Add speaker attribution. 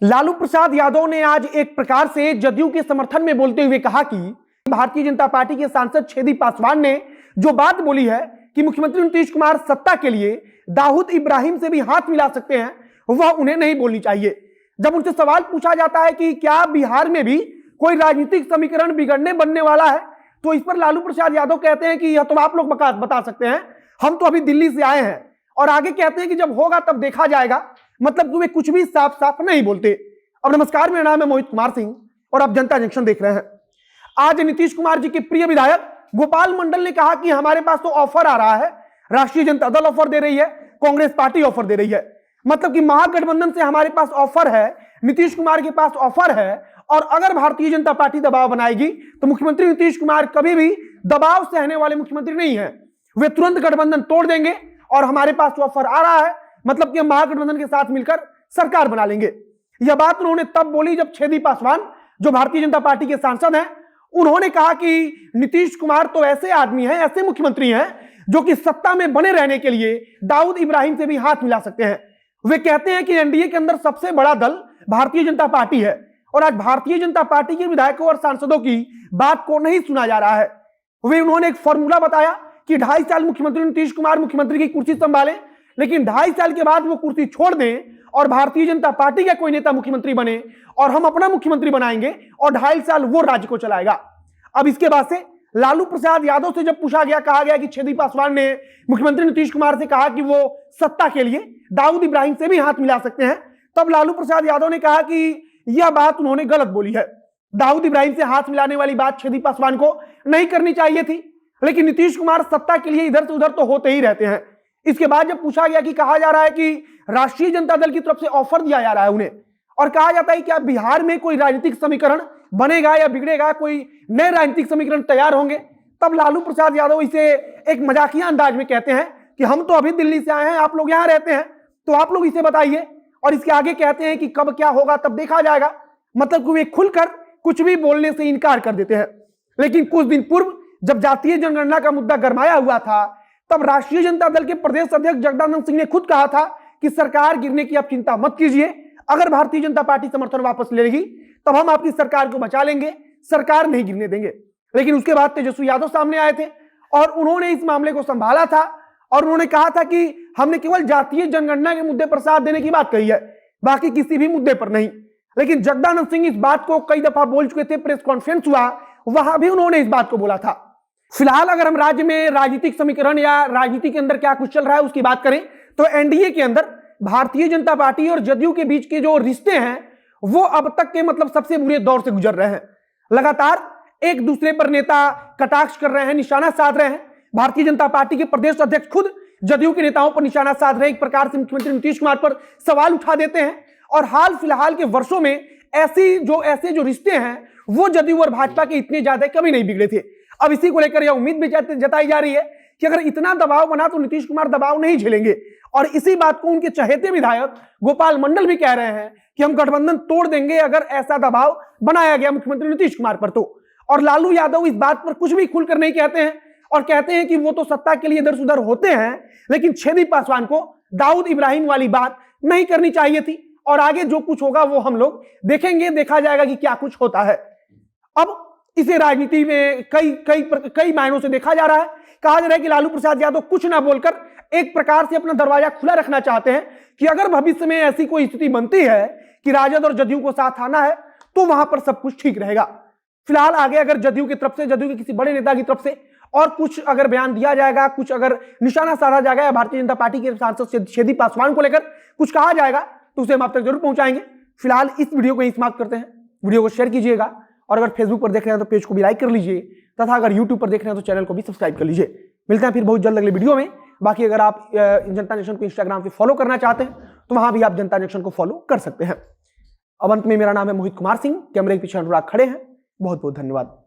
Speaker 1: लालू प्रसाद यादव ने आज एक प्रकार से जदयू के समर्थन में बोलते हुए कहा कि भारतीय जनता पार्टी के सांसद छेदी पासवान ने जो बात बोली है कि मुख्यमंत्री नीतीश कुमार सत्ता के लिए दाऊद इब्राहिम से भी हाथ मिला सकते हैं, वह उन्हें नहीं बोलनी चाहिए। जब उनसे सवाल पूछा जाता है कि क्या बिहार में भी कोई राजनीतिक समीकरण बिगड़ने बनने वाला है, तो इस पर लालू प्रसाद यादव कहते हैं कि यह तो आप लोग बता सकते हैं, हम तो अभी दिल्ली से आए हैं। और आगे कहते हैं कि जब होगा तब देखा जाएगा। मतलब कि वे कुछ भी साफ साफ नहीं बोलते। अब नमस्कार, मेरा नाम है मोहित कुमार सिंह और आप जनता जंक्शन देख रहे हैं। आज नीतीश कुमार जी के प्रिय विधायक गोपाल मंडल ने कहा कि हमारे पास तो ऑफर आ रहा है, राष्ट्रीय जनता दल ऑफर दे रही है, कांग्रेस पार्टी ऑफर दे रही है। मतलब कि महागठबंधन से हमारे पास ऑफर है, नीतीश कुमार के पास ऑफर है, और अगर भारतीय जनता पार्टी दबाव बनाएगी तो मुख्यमंत्री नीतीश कुमार कभी भी दबाव सहने वाले मुख्यमंत्री नहीं है। वे तुरंत गठबंधन तोड़ देंगे और हमारे पास ऑफर आ रहा है, मतलब कि हम महागठबंधन के साथ मिलकर सरकार बना लेंगे। यह बात उन्होंने तब बोली जब छेदी पासवान, जो भारतीय जनता पार्टी के सांसद हैं, उन्होंने कहा कि नीतीश कुमार तो ऐसे आदमी हैं, ऐसे मुख्यमंत्री हैं जो कि सत्ता में बने रहने के लिए दाऊद इब्राहिम से भी हाथ मिला सकते हैं। वे कहते हैं कि एनडीए के अंदर सबसे बड़ा दल भारतीय जनता पार्टी है और आज भारतीय जनता पार्टी के विधायकों और सांसदों की बात को नहीं सुना जा रहा है। उन्होंने एक फॉर्मूला बताया कि 2.5 साल मुख्यमंत्री नीतीश कुमार मुख्यमंत्री की कुर्सी संभाले, लेकिन 2.5 साल के बाद वो कुर्सी छोड़ दें और भारतीय जनता पार्टी का कोई नेता मुख्यमंत्री बने और हम अपना मुख्यमंत्री बनाएंगे और 2.5 साल वो राज्य को चलाएगा। अब इसके बाद से लालू प्रसाद यादव से जब पूछा गया, कहा गया कि छेदी पासवान ने मुख्यमंत्री नीतीश कुमार से कहा कि वो सत्ता के लिए दाऊद इब्राहिम से भी हाथ मिला सकते हैं, तब लालू प्रसाद यादव ने कहा कि यह बात उन्होंने गलत बोली है। दाऊद इब्राहिम से हाथ मिलाने वाली बात छेदी पासवान को नहीं करनी चाहिए थी, लेकिन नीतीश कुमार सत्ता के लिए इधर से उधर तो होते ही रहते हैं। इसके बाद जब पूछा गया कि कहा जा रहा है कि राष्ट्रीय जनता दल की तरफ से ऑफर दिया जा रहा है उन्हें, और कहा जाता है कि क्या बिहार में कोई राजनीतिक समीकरण बनेगा या बिगड़ेगा, कोई नए राजनीतिक समीकरण तैयार होंगे, तब लालू प्रसाद यादव इसे एक मजाकिया अंदाज में कहते हैं कि हम तो अभी दिल्ली से आए हैं, आप लोग यहां रहते हैं, तो आप लोग इसे बताइए। और इसके आगे कहते हैं कि कब क्या होगा तब देखा जाएगा। मतलब कि वे खुलकर कुछ भी बोलने से इनकार कर देते हैं। लेकिन कुछ दिन पूर्व जब जातीय जनगणना का मुद्दा गरमाया हुआ था, तब राष्ट्रीय जनता दल के प्रदेश अध्यक्ष जगदानंद सिंह ने खुद कहा था कि सरकार गिरने की आप चिंता मत कीजिए, अगर भारतीय जनता पार्टी समर्थन वापस ले लेगी तब हम आपकी सरकार को बचा लेंगे, सरकार नहीं गिरने देंगे। लेकिन उसके बाद तेजस्वी यादव सामने आए थे और उन्होंने इस मामले को संभाला था और उन्होंने कहा था कि हमने केवल जातीय जनगणना के मुद्दे पर साथ देने की बात कही है, बाकी किसी भी मुद्दे पर नहीं। लेकिन जगदानंद सिंह इस बात को कई दफा बोल चुके थे, प्रेस कॉन्फ्रेंस हुआ वहां भी उन्होंने इस बात को बोला था। फिलहाल अगर हम राज्य में राजनीतिक समीकरण या राजनीति के अंदर क्या कुछ चल रहा है उसकी बात करें तो एनडीए के अंदर भारतीय जनता पार्टी और जदयू के बीच के जो रिश्ते हैं वो अब तक के मतलब सबसे बुरे दौर से गुजर रहे हैं। लगातार एक दूसरे पर नेता कटाक्ष कर रहे हैं, निशाना साध रहे हैं। भारतीय जनता पार्टी के प्रदेश अध्यक्ष खुद जदयू के नेताओं पर निशाना साध रहे हैं, एक प्रकार से मुख्यमंत्री नीतीश कुमार पर सवाल उठा देते हैं। और हाल फिलहाल के वर्षों में ऐसे जो रिश्ते हैं वो जदयू और भाजपा के इतने ज्यादा कभी नहीं बिगड़े थे। अब इसी को लेकर यह उम्मीद भी जताई जा रही है कि अगर इतना दबाव बना तो नीतीश कुमार दबाव नहीं झेलेंगे। और इसी बात को उनके चहेते विधायक गोपाल मंडल भी कह रहे हैं कि हम गठबंधन तोड़ देंगे अगर ऐसा दबाव बनाया गया मुख्यमंत्री नीतीश कुमार पर तो। और लालू यादव इस बात पर कुछ भी खुलकर नहीं कहते हैं और कहते हैं कि वो तो सत्ता के लिए इधर से उधर होते हैं, लेकिन छेदी पासवान को दाऊद इब्राहिम वाली बात नहीं करनी चाहिए थी। और आगे जो कुछ होगा वो हम लोग देखेंगे, देखा जाएगा कि क्या कुछ होता है। अब इसे राजनीति में कई मायनों से देखा जा रहा है। कहा जा रहा है कि लालू प्रसाद यादव कुछ ना बोलकर एक प्रकार से अपना दरवाजा खुला रखना चाहते हैं कि अगर भविष्य में ऐसी कोई स्थिति बनती है कि राजद और जदयू को साथ आना है तो वहां पर सब कुछ ठीक रहेगा। फिलहाल आगे अगर जदयू की तरफ से, जदयू के किसी बड़े नेता की तरफ से और कुछ अगर बयान दिया जाएगा, कुछ अगर निशाना साधा जाएगा या भारतीय जनता पार्टी के सांसद छेदी पासवान को लेकर कुछ कहा जाएगा तो उसे हम आप तक जरूर पहुंचाएंगे। फिलहाल इस वीडियो को यहीं समाप्त करते हैं। वीडियो को शेयर कीजिएगा और अगर फेसबुक पर देख रहे हैं तो पेज को भी लाइक कर लीजिए तथा अगर यूट्यूब पर देख रहे हैं तो चैनल को भी सब्सक्राइब कर लीजिए। मिलते हैं फिर बहुत जल्द अगले वीडियो में। बाकी अगर आप जनता जंक्शन को इंस्टाग्राम पे फॉलो करना चाहते हैं तो वहां भी आप जनता जंक्शन को फॉलो कर सकते हैं। अब अंत में मेरा नाम है मोहित कुमार सिंह, कैमरे के पीछे अनुराग खड़े हैं। बहुत बहुत धन्यवाद।